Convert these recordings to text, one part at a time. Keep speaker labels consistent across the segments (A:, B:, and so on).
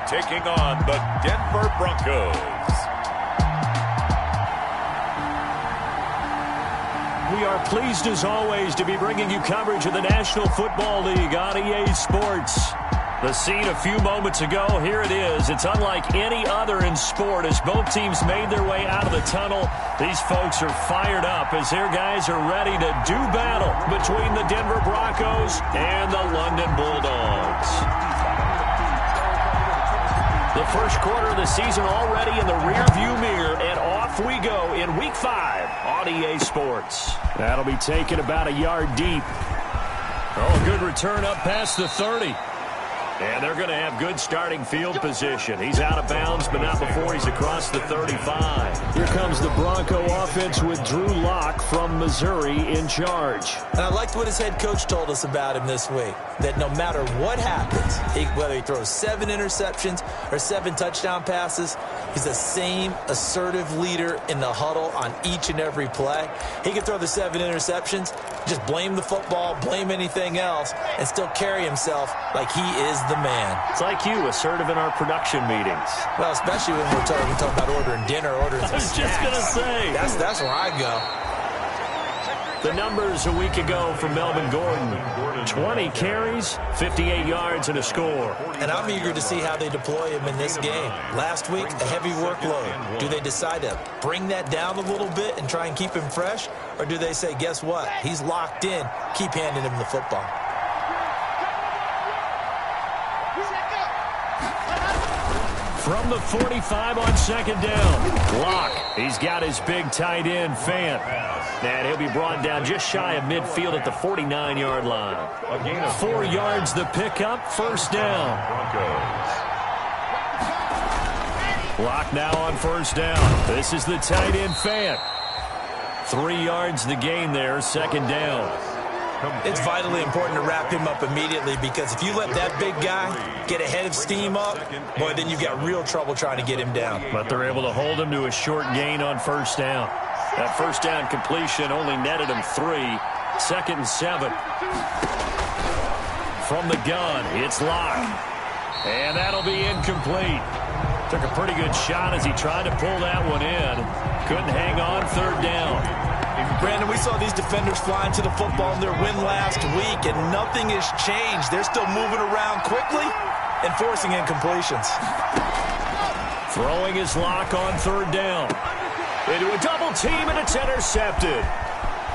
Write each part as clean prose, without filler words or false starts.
A: taking on the Denver Broncos.
B: We are pleased as always to be bringing you coverage of the National Football League on EA Sports. The scene a few moments ago, here it is. It's unlike any other in sport as both teams made their way out of the tunnel. These folks are fired up as their guys are ready to do battle between the Denver Broncos and the London Bulldogs. The first quarter of the season already in the rearview mirror, and off we go in Week 5 on EA Sports. That'll be taken about a yard deep. Oh, good return up past the 30. And they're going to have good starting field position. He's out of bounds, but not before he's across the 35. Here comes the Bronco offense with Drew Lock from Missouri in charge.
C: And I liked what his head coach told us about him this week, that no matter what happens, whether he throws 7 interceptions or 7 touchdown passes, he's the same assertive leader in the huddle on each and every play. He can throw the 7 interceptions, just blame the football, blame anything else, and still carry himself like he is the man.
B: It's like you, assertive in our production meetings.
C: Well, especially when we're talking about ordering dinner, ordering some snacks.
B: I was just going to say.
C: That's where I go.
B: The numbers a week ago for Melvin Gordon. 20 carries, 58 yards, and a score.
C: And I'm eager to see how they deploy him in this game. Last week, a heavy workload. Do they decide to bring that down a little bit and try and keep him fresh? Or do they say, guess what? He's locked in. Keep handing him the football.
B: From the 45 on second down. Lock. He's got his big tight end, Fant. And he'll be brought down just shy of midfield at the 49-yard line. 4 yards the pickup, first down. Lock now on first down. This is the tight end, Fant. 3 yards the gain there, second down.
C: It's vitally important to wrap him up immediately because if you let that big guy get a head of steam up, boy, then you've got real trouble trying to get him down.
B: But they're able to hold him to a short gain on first down. That first down completion only netted him 3. Second and 7. From the gun, it's Lock. And that'll be incomplete. Took a pretty good shot as he tried to pull that one in. Couldn't hang on, third down.
C: Brandon, we saw these defenders flying to the football in their win last week, and nothing has changed. They're still moving around quickly and forcing incompletions.
B: Throwing his Lock on third down. Into a double team, and it's intercepted.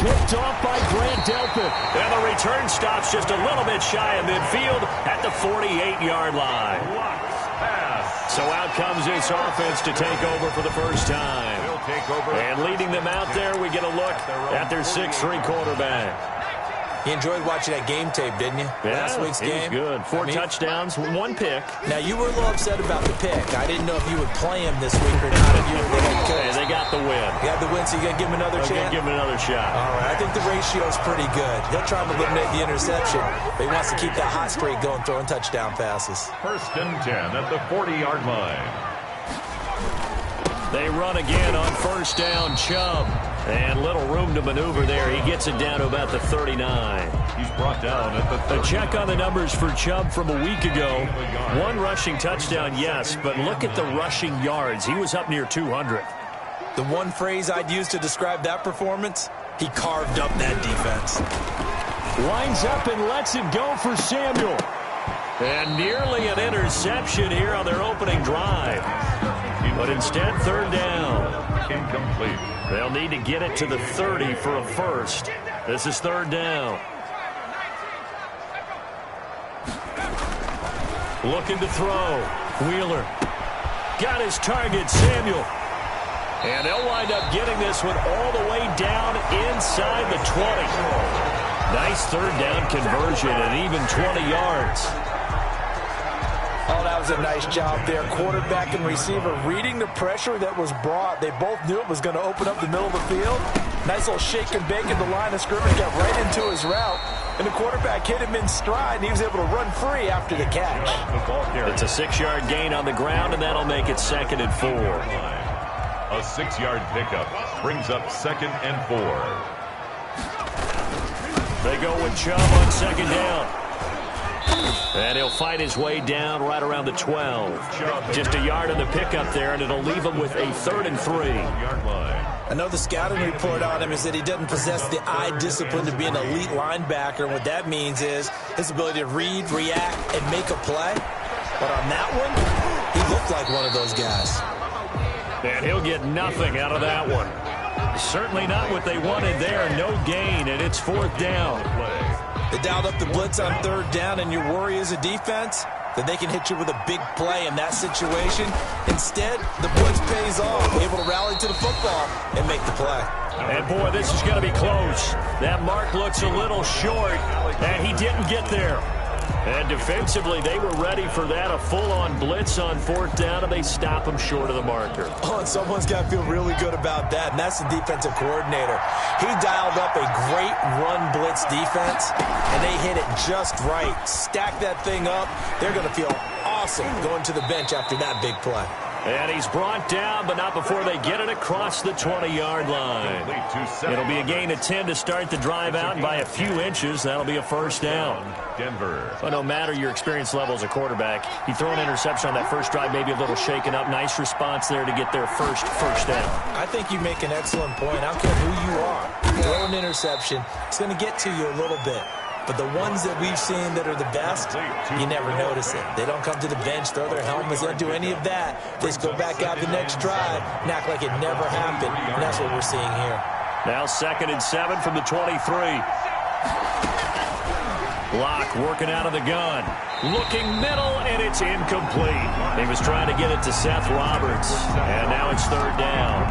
B: Picked off by Grant Delpit. And the return stops just a little bit shy of midfield at the 48-yard line. So out comes this offense to take over for the first time. And leading them out there, we get a look at their 6'3" quarterback.
C: You enjoyed watching that game tape, didn't you?
B: Yeah,
C: last week's game.
B: Good. 4 touchdowns, 1 pick.
C: Now, you were a little upset about the pick. I didn't know if you would play him this week or not if you were the head coach.
B: Hey, they got the win.
C: You got the win, so you got to give him another chance?
B: Give him another shot.
C: All right, I think the ratio's pretty good. He'll try to eliminate the interception, but he wants to keep that hot streak going, throwing touchdown passes.
A: First and 10 at the 40-yard line.
B: They run again on first down, Chubb. And little room to maneuver there. He gets it down to about the 39.
A: He's brought down at the 30.
B: A check on the numbers for Chubb from a week ago. 1 rushing touchdown, yes, but look at the rushing yards. He was up near 200.
C: The one phrase I'd use to describe that performance, he carved up that defense.
B: Lines up and lets it go for Samuel. And nearly an interception here on their opening drive. But instead, third down.
A: Incomplete.
B: They'll need to get it to the 30 for a first. This is third down. Looking to throw. Wheeler. Got his target, Samuel. And they'll wind up getting this one all the way down inside the 20. Nice third down conversion and even 20 yards.
C: Oh, that was a nice job there. Quarterback and receiver reading the pressure that was brought. They both knew it was going to open up the middle of the field. Nice little shake and bake at the line of scrimmage. Got right into his route. And the quarterback hit him in stride, and he was able to run free after the catch.
B: It's a 6-yard gain on the ground, and that'll make it 2nd and 4.
A: A 6-yard pickup brings up 2nd and 4.
B: They go with Chubb on second down. And he'll fight his way down right around the 12. Just a yard on the pickup there, and it'll leave him with a 3rd and 3.
C: I know the scouting report on him is that he doesn't possess the eye discipline to be an elite linebacker. And what that means is his ability to read, react, and make a play. But on that one, he looked like one of those guys.
B: And he'll get nothing out of that one. Certainly not what they wanted there. No gain, and it's 4th down.
C: They dialed up the blitz on 3rd down, and your worry as a defense that they can hit you with a big play in that situation. Instead, the blitz pays off, able to rally to the football and make the play.
B: And, boy, this is going to be close. That mark looks a little short, and he didn't get there. And defensively, they were ready for that, a full-on blitz on 4th down, and they stop him short of the marker.
C: Oh, and someone's got to feel really good about that, and that's the defensive coordinator. He dialed up a great run blitz defense, and they hit it just right. Stack that thing up. They're going to feel awesome going to the bench after that big play.
B: And he's brought down, but not before they get it across the 20-yard line. It'll be a gain of 10 to start the drive out by a few inches. That'll be a 1st down.
A: Denver.
B: But no matter your experience level as a quarterback, you throw an interception on that first drive, maybe a little shaken up. Nice response there to get their first down.
C: I think you make an excellent point. I don't care who you are. You throw an interception, it's going to get to you a little bit. But the ones that we've seen that are the best, you never notice it. They don't come to the bench, throw their helmets, they don't do any of that. They just go back out the next drive and act like it never happened. And that's what we're seeing here.
B: Now 2nd and 7 from the 23. Locke working out of the gun. Looking middle, and it's incomplete. He was trying to get it to Seth Roberts. And now it's 3rd down.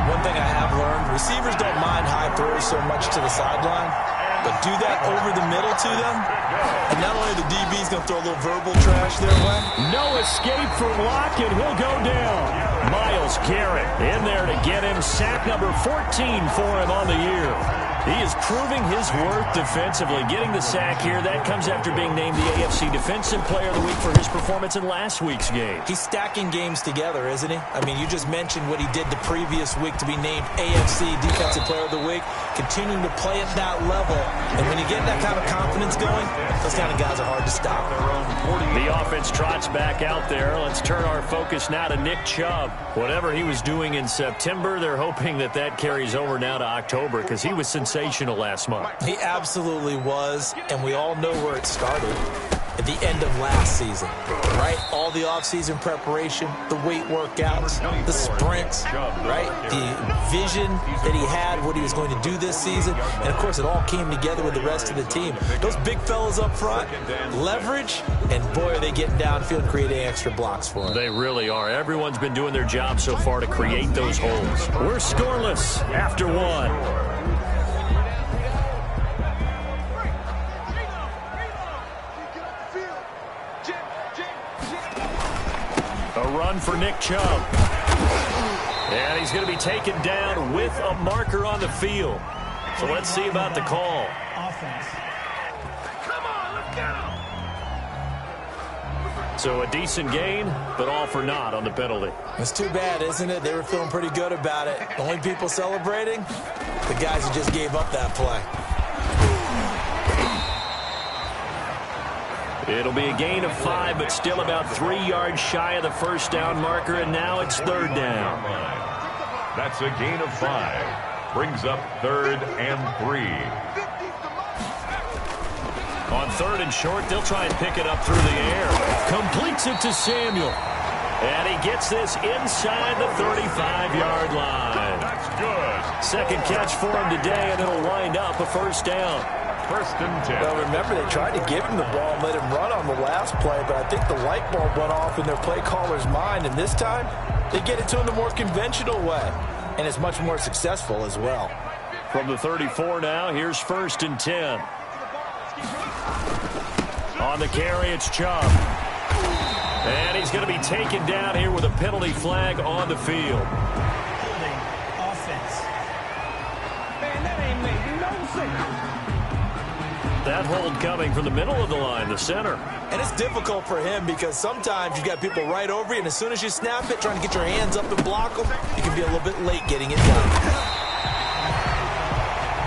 C: One thing I have learned, receivers don't mind high throws so much to the sideline. But do that over the middle to them, and not only the DB's going to throw a little verbal trash their way.
B: No escape from Locke, and he'll go down. Myles Garrett in there to get him. Sack number 14 for him on the year. He is proving his worth defensively. Getting the sack here, that comes after being named the AFC Defensive Player of the Week for his performance in last week's game.
C: He's stacking games together, isn't he? I mean, you just mentioned what he did the previous week to be named AFC Defensive Player of the Week, continuing to play at that level. And when you get that kind of confidence going, those kind of guys are hard to stop.
B: The offense trots back out there. Let's turn our focus now to Nick Chubb. Whatever he was doing in September, they're hoping that that carries over now to October because he was sensational last month.
C: He absolutely was, and we all know where it started. At the end of last season, right? All the offseason preparation, the weight workouts, the sprints, right? The vision that he had, what he was going to do this season. And, of course, it all came together with the rest of the team. Those big fellas up front, leverage, and, boy, are they getting downfield, creating extra blocks for him.
B: They really are. Everyone's been doing their job so far to create those holes. We're scoreless after 1. A run for Nick Chubb. And he's going to be taken down with a marker on the field. So let's see about the call.
D: Offense.
B: Come on, let's go. So a decent gain, but all for naught on the penalty.
C: It's too bad, isn't it? They were feeling pretty good about it. The only people celebrating, the guys who just gave up that play.
B: It'll be a gain of 5, but still about 3 yards shy of the first down marker, and now it's 3rd down.
A: That's a gain of 5. Brings up 3rd and 3.
B: On 3rd and short, they'll try and pick it up through the air. Completes it to Samuel. And he gets this inside the 35-yard line.
A: That's good.
B: Second catch for him today, and it'll wind up a 1st down.
A: 1st and 10.
C: Well, remember, they tried to give him the ball and let him run on the last play, but I think the light bulb went off in their play caller's mind, and this time they get it to him the more conventional way, and it's much more successful as well.
B: From the 34 now, here's 1st and 10. On the carry, it's Chubb. And he's going to be taken down here with a penalty flag on the field.
D: Offense. Man, that ain't making no sense.
B: That hold coming from the middle of the line, the center.
C: And it's difficult for him because sometimes you got people right over you, and as soon as you snap it, trying to get your hands up and block them, you can be a little bit late getting it done.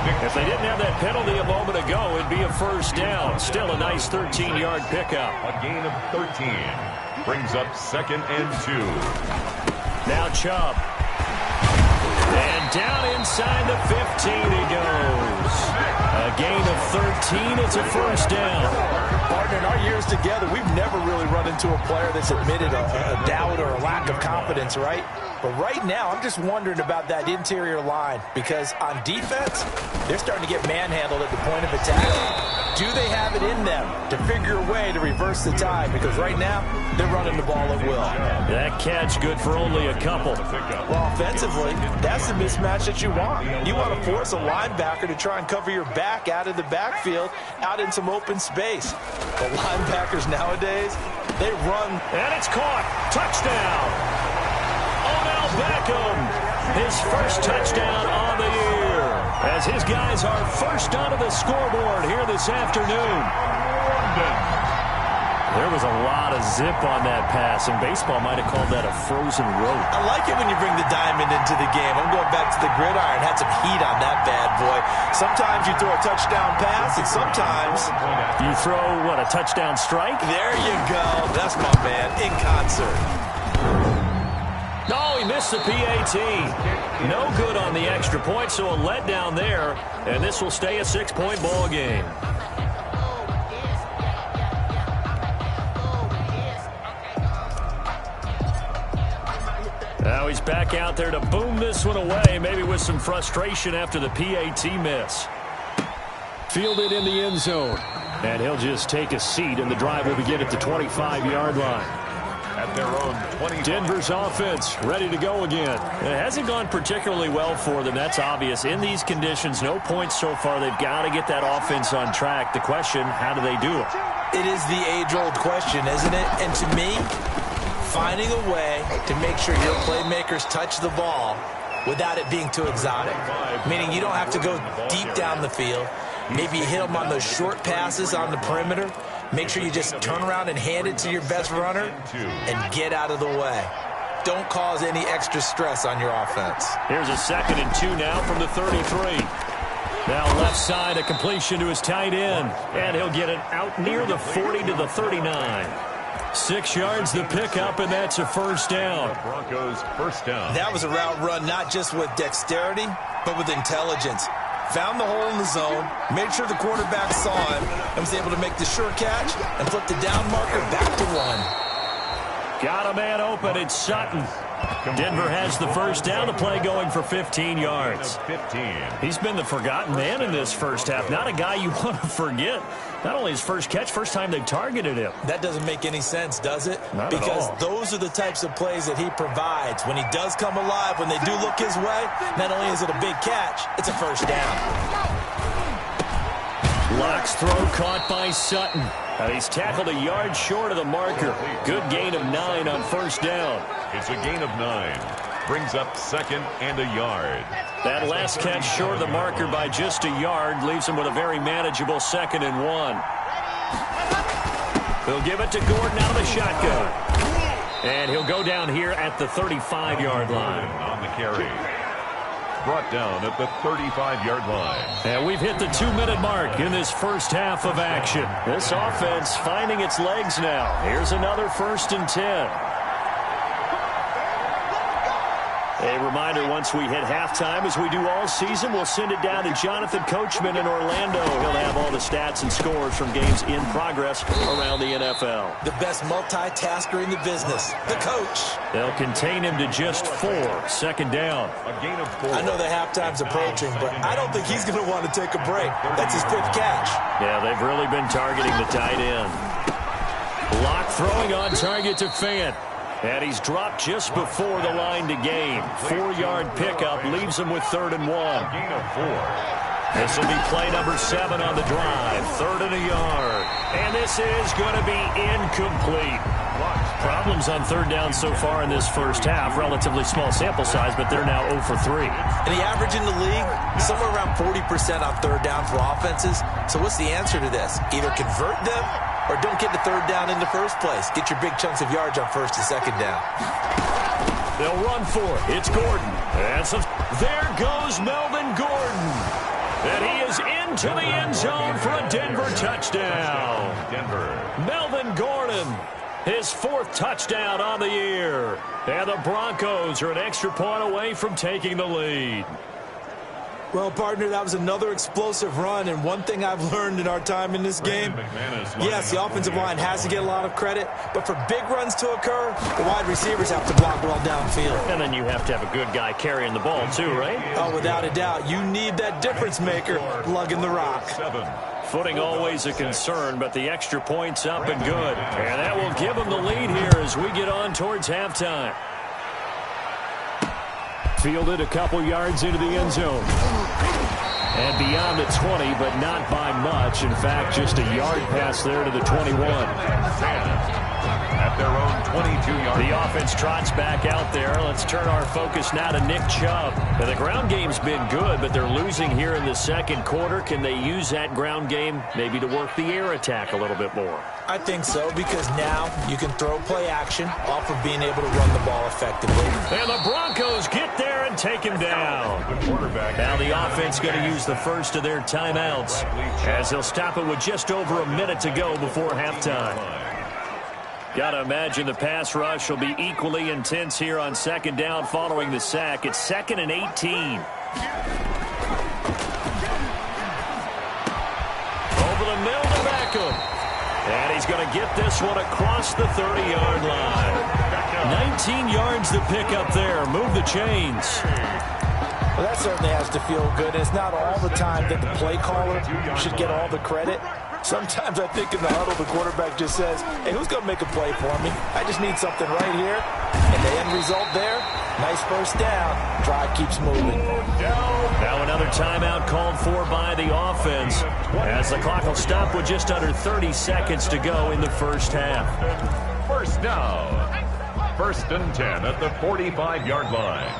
B: If they didn't have that penalty a moment ago, it'd be a first down. Still a nice 13-yard pickup.
A: A gain of 13 brings up 2nd and 2.
B: Now Chubb. And down inside the 15 he goes. A gain of 13. It's a first down.
C: Partner, in our years together, we've never really run into a player that's admitted a doubt or a lack of confidence, right? But right now, I'm just wondering about that interior line because on defense, they're starting to get manhandled at the point of attack. Do they have it in them to figure a way to reverse the tide? Because right now, they're running the ball at will.
B: That catch good for only a couple.
C: Well, offensively, that's the mismatch that you want. You want to force a linebacker to try and cover your back out of the backfield, out in some open space. But linebackers nowadays, they run.
B: And it's caught. Touchdown. Odell Beckham, his first touchdown on the year, as his guys are first onto the scoreboard here this afternoon. There was a lot of zip on that pass, and baseball might have called that a frozen rope.
C: I like it when you bring the diamond into the game. I'm going back to the gridiron. Had some heat on that bad boy. Sometimes you throw a touchdown pass, and sometimes
B: you throw, what, a touchdown strike?
C: There you go. That's my man, in concert.
B: No, he missed the PAT. No good on the extra point, so a letdown there, and this will stay a 6-point ball game. Now he's back out there to boom this one away, maybe with some frustration after the PAT miss. Fielded in the end zone, and he'll just take a seat, and the drive will begin at the 25-yard line.
A: At their own 20.
B: Denver's offense ready to go again. It hasn't gone particularly well for them. That's obvious. In these conditions, no points so far. They've got to get that offense on track. The question, how do they do it?
C: It is the age-old question, isn't it? And to me, finding a way to make sure your playmakers touch the ball without it being too exotic. Meaning you don't have to go deep down the field. Maybe you hit them on those short passes on the perimeter. Make sure you just turn around and hand it to your best runner and get out of the way. Don't cause any extra stress on your offense.
B: Here's a 2nd and 2 now from the 33. Now left side, a completion to his tight end. And he'll get it out near the 40 to the 39. 6 yards the pickup, and that's a first down.
A: Broncos first down.
C: That was a route run not just with dexterity, but with intelligence. Found the hole in the zone, made sure the quarterback saw him, and was able to make the sure catch and flip the down marker back to 1.
B: Got a man open. It's Sutton. Denver has the first down. The play going for 15 yards.
A: 15.
B: He's been the forgotten man in this first half. Not a guy you want to forget. Not only his first catch, first time they've targeted him.
C: That doesn't make any sense, does it?
B: Not
C: because
B: at all.
C: Those are the types of plays that he provides. When he does come alive, when they do look his way, not only is it a big catch, it's a first down.
B: Locke's throw caught by Sutton. He's tackled a yard short of the marker. Good gain of 9 on first down.
A: It's a gain of 9. Brings up 2nd and a yard.
B: That last catch short of the marker by just a yard leaves him with a very manageable 2nd and 1. He'll give it to Gordon out of the shotgun. And he'll go down here at the 35-yard line.
A: On the carry. Brought down at the 35-yard line.
B: And we've hit the 2-minute mark in this first half of action. This offense finding its legs now. Here's another 1st and 10. A reminder, once we hit halftime, as we do all season, we'll send it down to Jonathan Coachman in Orlando. He'll have all the stats and scores from games in progress around the NFL.
C: The best multitasker in the business, the coach.
B: They'll contain him to just 4. 2nd down.
A: A gain of 4.
C: I know the halftime's approaching, but I don't think he's going to want to take a break. That's his 5th catch.
B: Yeah, they've really been targeting the tight end. Locke throwing on target to Fant. And he's dropped just before the line to gain. 4-yard pickup leaves him with 3rd and 1.
A: Gain of 4.
B: This will be play number 7 on the drive. 3rd and a yard. And this is going to be incomplete. Problems on 3rd down so far in this first half. Relatively small sample size, but they're now 0 for 3.
C: And the average in the league, somewhere around 40% on 3rd down for offenses. So what's the answer to this? Either convert them or don't get the 3rd down in the first place. Get your big chunks of yards on 1st and 2nd down.
B: They'll run for it. It's Gordon. And so there goes Melvin Gordon. And he is into the end zone for a Denver touchdown. Melvin Gordon, his 4th touchdown on the year. And the Broncos are an extra point away from taking the lead.
C: Well, partner, that was another explosive run, and one thing I've learned in our time in this game, yes, the offensive line has to get a lot of credit, but for big runs to occur, the wide receivers have to block well downfield.
B: And then you have to have a good guy carrying the ball too, right?
C: Oh, without a doubt. You need that difference maker lugging the rock.
B: Footing always a concern, but the extra point's up and good. And that will give them the lead here as we get on towards halftime. Fielded a couple yards into the end zone. And beyond the 20, but not by much. In fact, just a yard pass there to the 21.
A: At their own 22-yard.
B: The offense trots back out there. Let's turn our focus now to Nick Chubb. Now, the ground game's been good, but they're losing here in the second quarter. Can they use that ground game maybe to work the air attack a little bit more?
C: I think so, because now you can throw play action off of being able to run the ball effectively.
B: And the Broncos get there and take him down. Now the offense going to use the first of their timeouts as they'll stop it with just over a minute to go before halftime. Got to imagine the pass rush will be equally intense here on second down following the sack. It's 2nd and 18. Over the middle to Beckham. And he's going to get this one across the 30-yard line. 19 yards to pick up there. Move the chains.
C: Well, that certainly has to feel good. It's not all the time that the play caller should get all the credit. Sometimes I think in the huddle, the quarterback just says, hey, who's going to make a play for me? I just need something right here. And the end result there, nice first down. Drive keeps moving.
B: Now another timeout called for by the offense as the clock will stop with just under 30 seconds to go in the first half.
A: First down. 1st and 10 at the 45-yard line.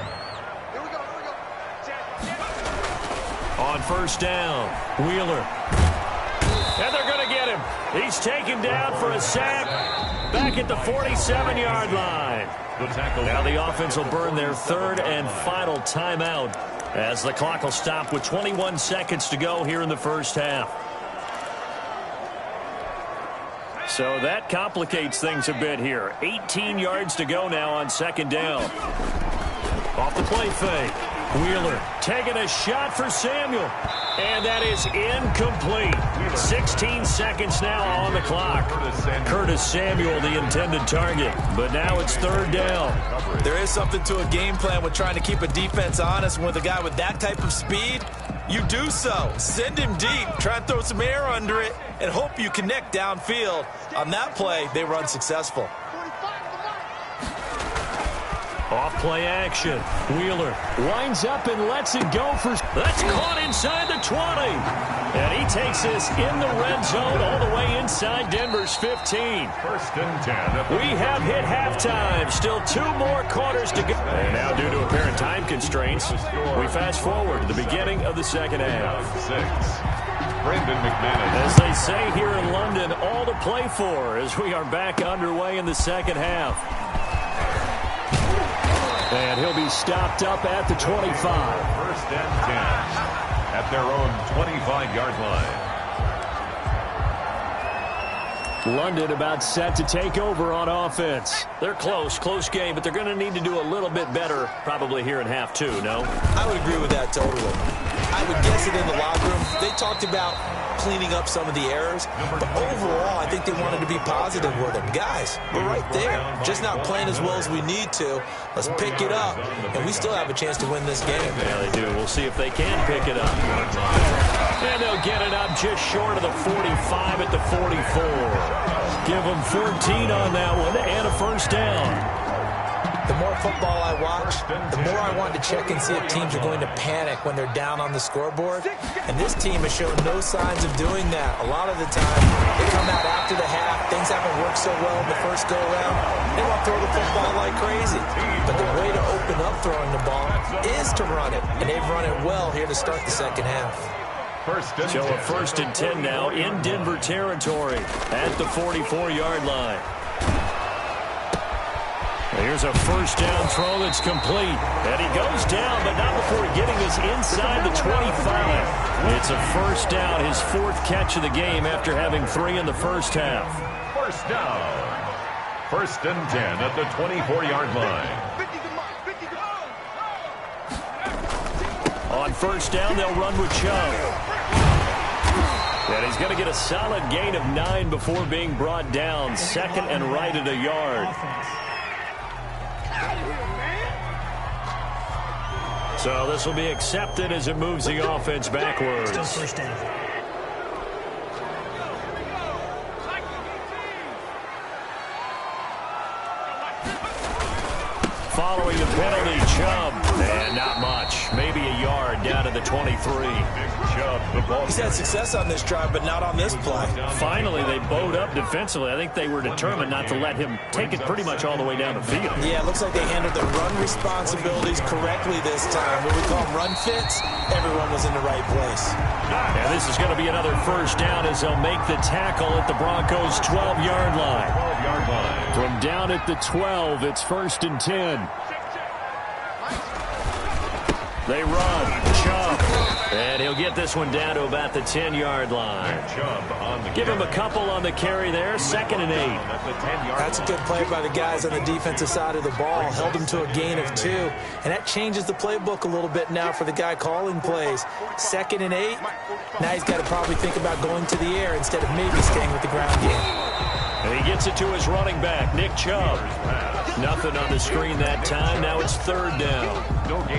B: On first down, Wheeler. And they're going to get him. He's taken down for a sack back at the 47-yard line. Now the offense will burn their 3rd and final timeout as the clock will stop with 21 seconds to go here in the first half. So that complicates things a bit here. 18 yards to go now on second down. Off the play fake. Wheeler taking a shot for Samuel. And that is incomplete. 16 seconds now on the clock. Curtis Samuel, the intended target. But now it's 3rd down.
C: There is something to a game plan with trying to keep a defense honest. With a guy with that type of speed, you do so. Send him deep. Try and throw some air under it and hope you connect downfield. On that play, they were unsuccessful.
B: Off play action. Wheeler winds up and lets it go for... That's caught inside the 20. And he takes this in the red zone all the way inside Denver's 15.
A: 1st and 10.
B: We have hit halftime. Still 2 more quarters to go. And now due to apparent time constraints, we fast forward to the beginning of the second half.
A: 6. Brendan McManus.
B: As they say here in London, all to play for as we are back underway in the second half. And he'll be stopped up at the 25.
A: 1st and 10 at their own 25-yard line.
B: London about set to take over on offense. They're close game, but they're going to need to do a little bit better probably here in half 2, no?
C: I would agree with that totally. I would guess it in the locker room. They talked about cleaning up some of the errors, but overall, I think they wanted to be positive with them. Guys, we're right there. Just not playing as well as we need to. Let's pick it up, and we still have a chance to win this game.
B: Yeah, they do. We'll see if they can pick it up. And they'll get it up just short of the 45 at the 44. Give them 14 on that one and a first down.
C: The more football I watch, the more I want to check and see if teams are going to panic when they're down on the scoreboard. And this team has shown no signs of doing that. A lot of the time, they come out after the half. Things haven't worked so well in the first go-around. They want to throw the football like crazy. But the way to open up throwing the ball is to run it. And they've run it well here to start the second half.
B: So a 1st and 10 now in Denver territory at the 44-yard line. Here's a first down throw that's complete. And he goes down, but not before getting us inside the 25. It's a first down, his fourth catch of the game after having 3 in the first half.
A: First down. First and 10 at the 24-yard line.
B: On first down, they'll run with Chubb. And he's going to get a solid gain of 9 before being brought down. Second and right at a yard. So this will be accepted as it moves the offense backwards.
E: Still first down.
B: Following the penalty, Chubb. And not much. Maybe a yard down to the 23.
A: Chubb, the ball.
C: He's had success on this drive, but not on this play.
B: Finally, they bowed up defensively. I think they were determined not to let him take it pretty much all the way down the field.
C: Yeah, it looks like they handled their run responsibilities correctly this time. What we call them run fits, everyone was in the right place.
B: And this is going to be another first down as they'll make the tackle at the Broncos' 12-yard line.
A: 12-yard line.
B: From down at the 12, it's first and 10. They run. Chubb. And he'll get this one down to about the 10-yard line.
A: Chubb on the
B: Give him a couple on the carry there. Second and 8.
C: That's a good play by the guys on the defensive side of the ball. Held him to a gain of 2. And that changes the playbook a little bit now for the guy calling plays. Second and 8. Now he's got to probably think about going to the air instead of maybe staying with the ground game.
B: And he gets it to his running back, Nick Chubb. Nothing on the screen that time. Now it's third down.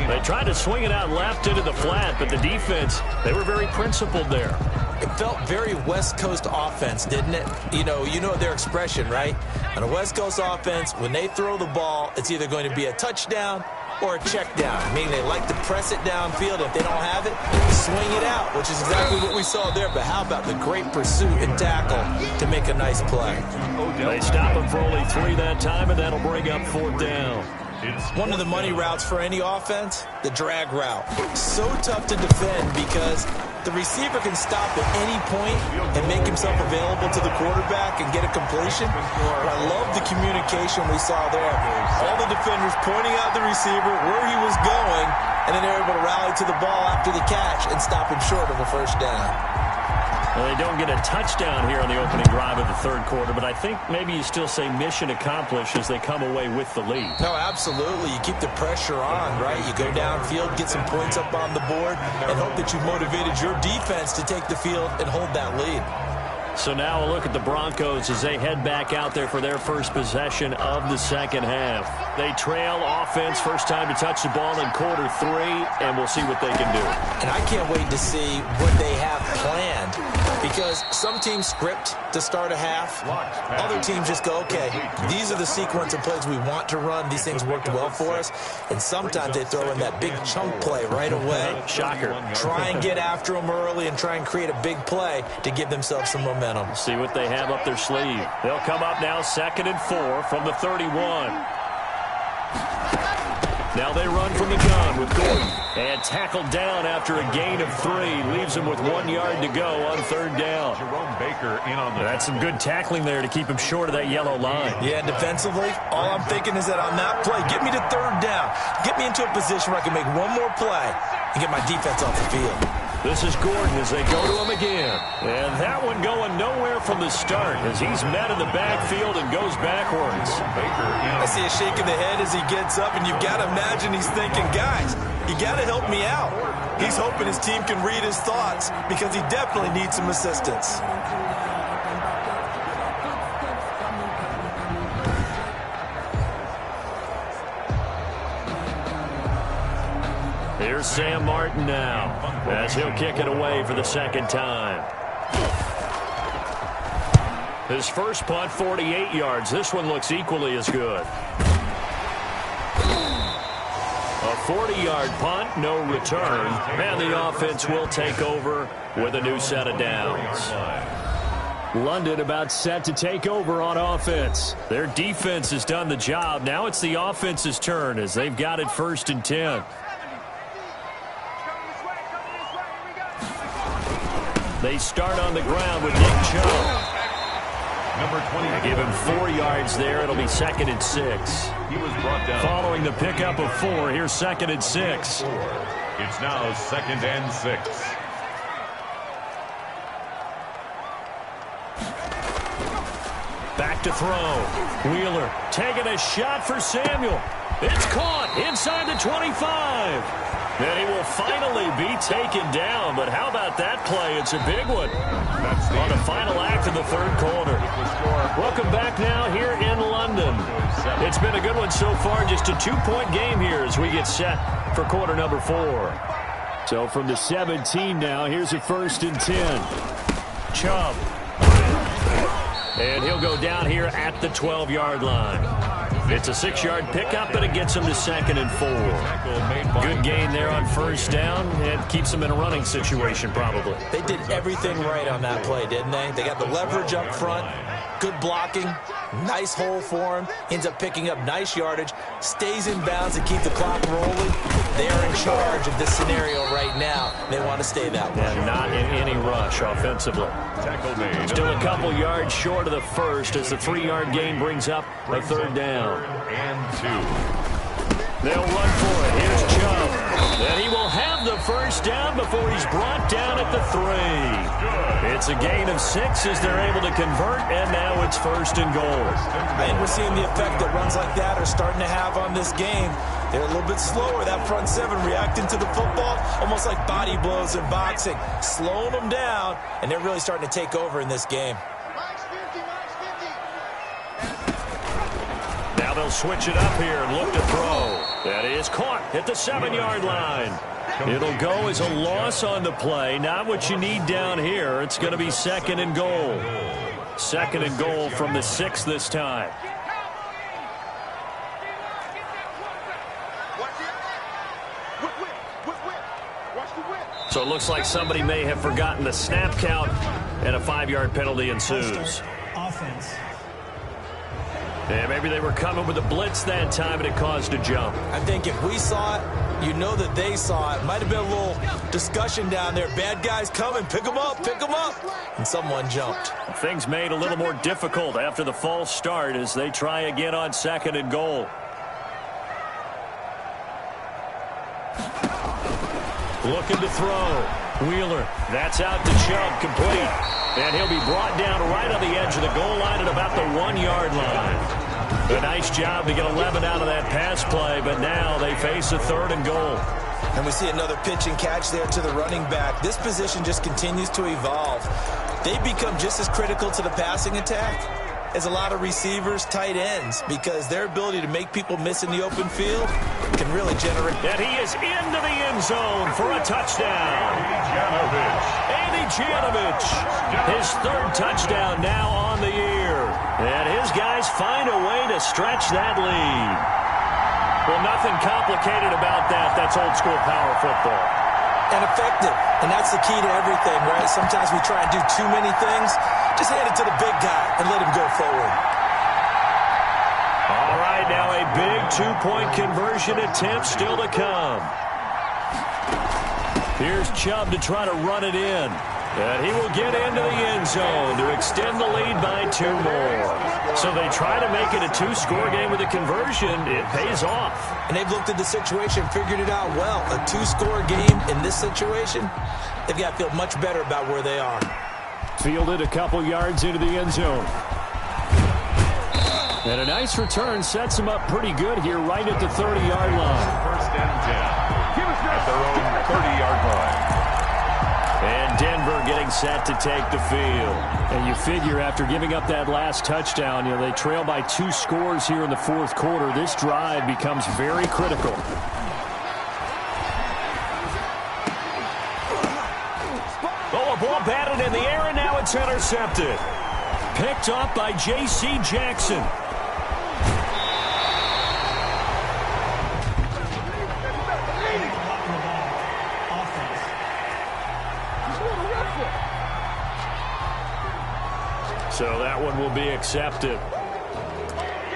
B: They tried to swing it out left into the flat, but the defense, they were very principled there.
C: It felt very West Coast offense, didn't it? You know their expression, right? On a West Coast offense, when they throw the ball, it's either going to be a touchdown or a check down, meaning they like to press it downfield. If they don't have it, swing it out, which is exactly what we saw there. But how about the great pursuit and tackle to make a nice play?
B: They stop him for only 3 that time, and that'll bring up fourth down.
C: One of the money routes for any offense, the drag route. So tough to defend because the receiver can stop at any point and make himself available to the quarterback and get a completion. But I love the communication we saw there. All the defenders pointing out the receiver, where he was going, and then they're able to rally to the ball after the catch and stop him short of a first down.
B: Well, they don't get a touchdown here on the opening drive of the third quarter, but I think maybe you still say mission accomplished as they come away with the lead.
C: No, absolutely. You keep the pressure on, right? You go downfield, get some points up on the board, and hope that you've motivated your defense to take the field and hold that lead.
B: So now a look at the Broncos as they head back out there for their first possession of the second half. They trail offense, first time to touch the ball in quarter 3, and we'll see what they can do.
C: And I can't wait to see what they have planned, because some teams script to start a half. Other teams just go, okay, these are the sequence of plays we want to run. These things worked well for us. And sometimes they throw in that big chunk play right away.
B: Shocker.
C: Try and get after them early and try and create a big play to give themselves some momentum.
B: See what they have up their sleeve. They'll come up now 2nd and 4 from the 31. Now they run from the gun with Gordon. And tackled down after a gain of 3. Leaves him with 1 yard to go on third down.
A: Jerome Baker in on the.
B: That's some good tackling there to keep him short of that yellow line.
C: Yeah, defensively, all I'm thinking is that on that play, get me to third down. Get me into a position where I can make one more play and get my defense off the field.
B: This is Gordon as they go to him again. And that one going nowhere from the start as he's met in the backfield and goes backwards.
C: I see a shake of the head as he gets up, and you've got to imagine he's thinking, guys, you got to help me out. He's hoping his team can read his thoughts because he definitely needs some assistance.
B: Here's Sam Martin now as he'll kick it away for the second time. His first punt, 48 yards. This one looks equally as good. A 40-yard punt, no return, and the offense will take over with a new set of downs. London about set to take over on offense. Their defense has done the job. Now it's the offense's turn as they've got it 1st and 10. They start on the ground with Nick Chubb.
A: Number 20.
B: They give him 4 yards there. It'll be 2nd and 6.
A: He was brought down.
B: Following the pickup of 4, here's 2nd and 6.
A: It's now 2nd and 6.
B: Back to throw. Wheeler taking a shot for Samuel. It's caught inside the 25. And he will finally be taken down. But how about that play? It's a big one.
A: That's
B: On the final act of the 3rd quarter. Welcome back now here in London. It's been a good one so far. Just a 2-point game here as we get set for quarter number 4. So from the 17 now, here's a 1st and 10. Chubb. And he'll go down here at the 12-yard line. It's a 6-yard pickup, but it gets him to 2nd and 4. Good gain there on 1st down. It keeps them in a running situation, probably.
C: They did everything right on that play, didn't they? They got the leverage up front, good blocking, nice hole for him, ends up picking up nice yardage, stays in bounds to keep the clock rolling. They're in charge of this scenario right now. They want to stay that way.
B: And not in any rush offensively. Still a couple yards short of the 1st as the 3-yard gain brings up a 3rd down.
A: And 2.
B: They'll run for it. Here's Chubb. And he will have the 1st down before he's brought down at the 3. It's a gain of 6 as they're able to convert, and now it's 1st and goal.
C: I think we're seeing the effect that runs like that are starting to have on this game. They're a little bit slower, that front 7 reacting to the football, almost like body blows in boxing, slowing them down, and they're really starting to take over in this game.
B: Now they'll switch it up here and look to throw. That is caught at the 7-yard line. It'll go as a loss on the play. Not what you need down here. It's going to be 2nd and goal. 2nd and goal from the 6 this time. So it looks like somebody may have forgotten the snap count, and a 5-yard penalty ensues.
E: Offense.
B: Yeah, maybe they were coming with a blitz that time, and it caused a jump.
C: I think if we saw it, you know that they saw it. Might have been a little discussion down there. Bad guys coming. Pick them up. Pick them up. And someone jumped.
B: Things made a little more difficult after the false start as they try again on 2nd and goal. Looking to throw. Wheeler. That's out to Chubb. Complete. And he'll be brought down right on the edge of the goal line at about the 1-yard line. A nice job to get 11 out of that pass play, but now they face a 3rd and goal.
C: And we see another pitch and catch there to the running back. This position just continues to evolve. They become just as critical to the passing attack as a lot of receivers, tight ends, because their ability to make people miss in the open field can really generate.
B: And he is into the end zone for a touchdown. Andy Janovich, his 3rd touchdown now on the year. And his guys find a way to stretch that lead. Well, nothing complicated about that. That's old school power football.
C: And effective. And that's the key to everything, right? Sometimes we try and do too many things. Just hand it to the big guy and let him go forward.
B: All right, now a big 2-point conversion attempt still to come. Here's Chubb to try to run it in. And he will get into the end zone to extend the lead by 2 more. So they try to make it a 2-score game with a conversion. It pays off.
C: And they've looked at the situation, figured it out well. A 2-score game in this situation, they've got to feel much better about where they are.
B: Fielded a couple yards into the end zone. And a nice return sets him up pretty good here right at the 30-yard line.
A: 1st and 10 at their own 30-yard line.
B: And Denver getting set to take the field. And you figure after giving up that last touchdown, they trail by 2 scores here in the 4th quarter. This drive becomes very critical. Oh, a ball batted in the air, and now it's intercepted. Picked up by J.C. Jackson. So that one will be accepted.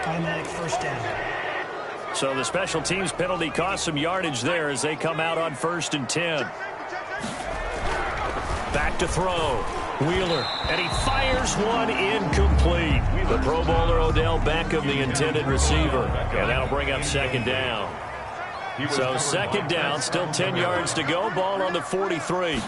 E: Automatic 1st down.
B: So the special teams penalty cost some yardage there as they come out on 1st and 10. Back to throw. Wheeler, and he fires one incomplete. The Pro Bowler Odell Beckham, the intended receiver, and that'll bring up second down. So second down, still 10 yards to go. Ball on the 43.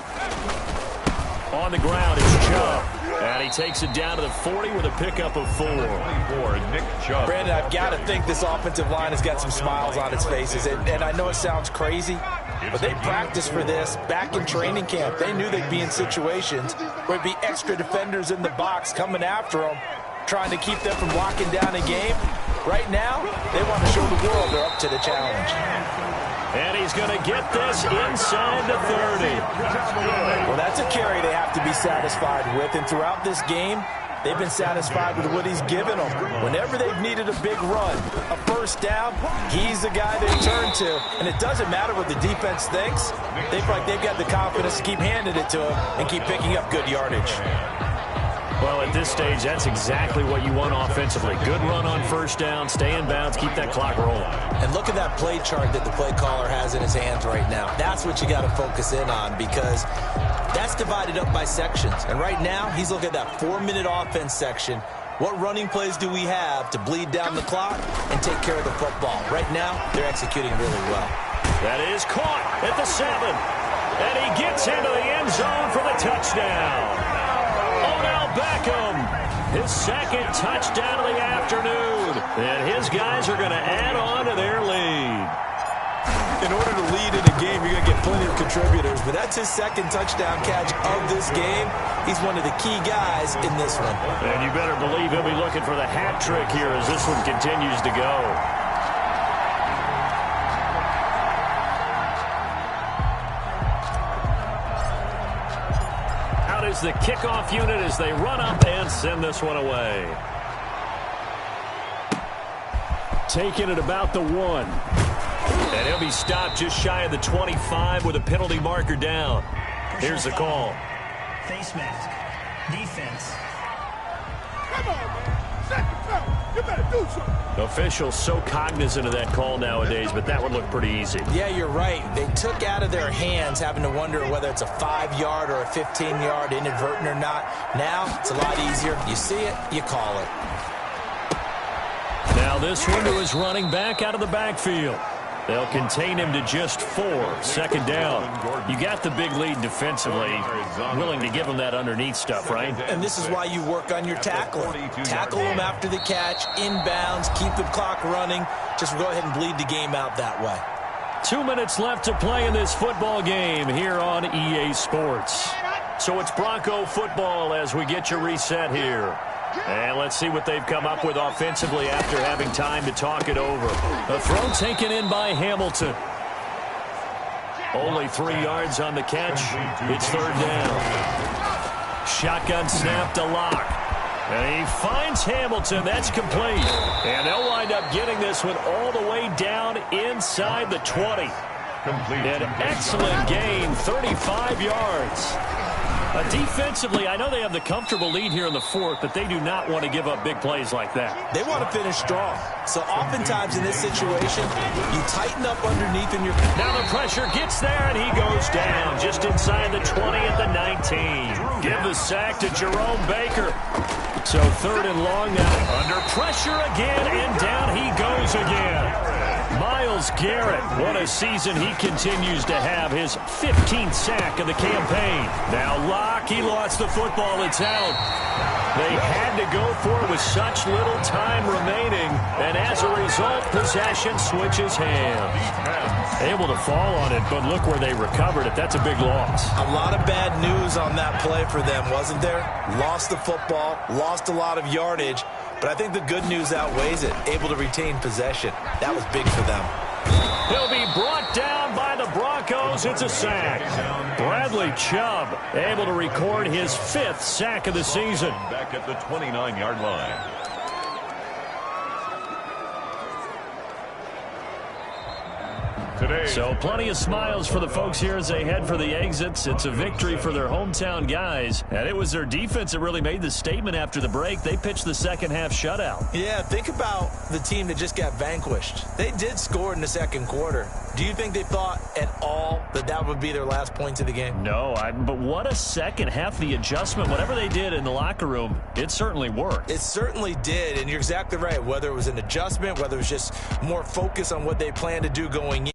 B: On the ground is Chubb, and he takes it down to the 40 with a pickup of 4.
A: Nick Chubb.
C: Brandon, I've got to think this offensive line has got some smiles on its faces. And I know it sounds crazy, but they practiced for this back in training camp. They knew they'd be in situations where it'd be extra defenders in the box coming after them, trying to keep them from locking down a game. Right now, they want to show the world they're up to the challenge.
B: And he's going to get this inside the 30.
C: Well, that's a carry they have to be satisfied with. And throughout this game, they've been satisfied with what he's given them. Whenever they've needed a big run, a first down, he's the guy they turn to. And it doesn't matter what the defense thinks. They feel like they've got the confidence to keep handing it to him and keep picking up good yardage.
B: Well, at this stage, that's exactly what you want offensively. Good run on first down, stay in bounds, keep that clock rolling.
C: And look at that play chart that the play caller has in his hands right now. That's what you got to focus in on, because that's divided up by sections. And right now, he's looking at that 4-minute offense section. What running plays do we have to bleed down the clock and take care of the football? Right now, they're executing really well.
B: That is caught at the 7. And he gets into the end zone for the touchdown. Odell Beckham, his second touchdown of the afternoon. And his guys are going to add on to their lead.
C: In order to lead in a game, you're going to get plenty of contributors, but that's his second touchdown catch of this game. He's one of the key guys in this one.
B: And you better believe he'll be looking for the hat trick here as this one continues to go. Is the kickoff unit as they run up and send this one away. Taking it about the 1. And he'll be stopped just shy of the 25 with a penalty marker down. Here's the call.
E: Face mask. Defense.
D: Come on, man. Second time. You better do something.
B: Officials so cognizant of that call nowadays, but that would look pretty easy.
C: Yeah, you're right. They took out of their hands having to wonder whether it's a 5-yard or a 15-yard inadvertent or not. Now, it's a lot easier. You see it, you call it.
B: Now this one to his running back out of the backfield. They'll contain him to just 4. Second down. You got the big lead defensively. Willing to give him that underneath stuff, right?
C: And this is why you work on your tackling. Tackle him after the catch, inbounds, keep the clock running. Just go ahead and bleed the game out that way.
B: 2 minutes left to play in this football game here on EA Sports. So it's Bronco football as we get your reset here. And let's see what they've come up with offensively after having time to talk it over. A throw taken in by Hamilton. Only 3 yards on the catch. It's third down. Shotgun snap to Locke. And he finds Hamilton. That's complete. And they'll wind up getting this one all the way down inside the 20. An excellent gain, 35 yards. Defensively, I know they have the comfortable lead here in the 4th, but they do not want to give up big plays like that.
C: They want to finish strong. So oftentimes in this situation, you tighten up underneath in your...
B: Now the pressure gets there, and he goes down just inside the 20 at the 19. Give the sack to Jerome Baker. So third and long now. Under pressure again, and down he goes again. Myles Garrett, what a season he continues to have. His 15th sack of the campaign. Now Locke, he lost the football. It's out. They had to go for it with such little time remaining. And as a result, possession switches hands. Able to fall on it, but look where they recovered it. That's a big loss.
C: A lot of bad news on that play for them, wasn't there? Lost the football, lost a lot of yardage. But I think the good news outweighs it. Able to retain possession. That was big for them.
B: He'll be brought down by the Broncos. It's a sack. Bradley Chubb able to record his 5th sack of the season.
A: Back at the 29-yard line. today.
B: So plenty of smiles for the folks here as they head for the exits. It's a victory for their hometown guys. And it was their defense that really made the statement after the break. They pitched the second half shutout.
C: Yeah, think about the team that just got vanquished. They did score in the second quarter. Do you think they thought at all that that would be their last points of the game?
B: No, but what a second half. The adjustment, whatever they did in the locker room, it certainly worked.
C: It certainly did, and you're exactly right. Whether it was an adjustment, whether it was just more focus on what they planned to do going in.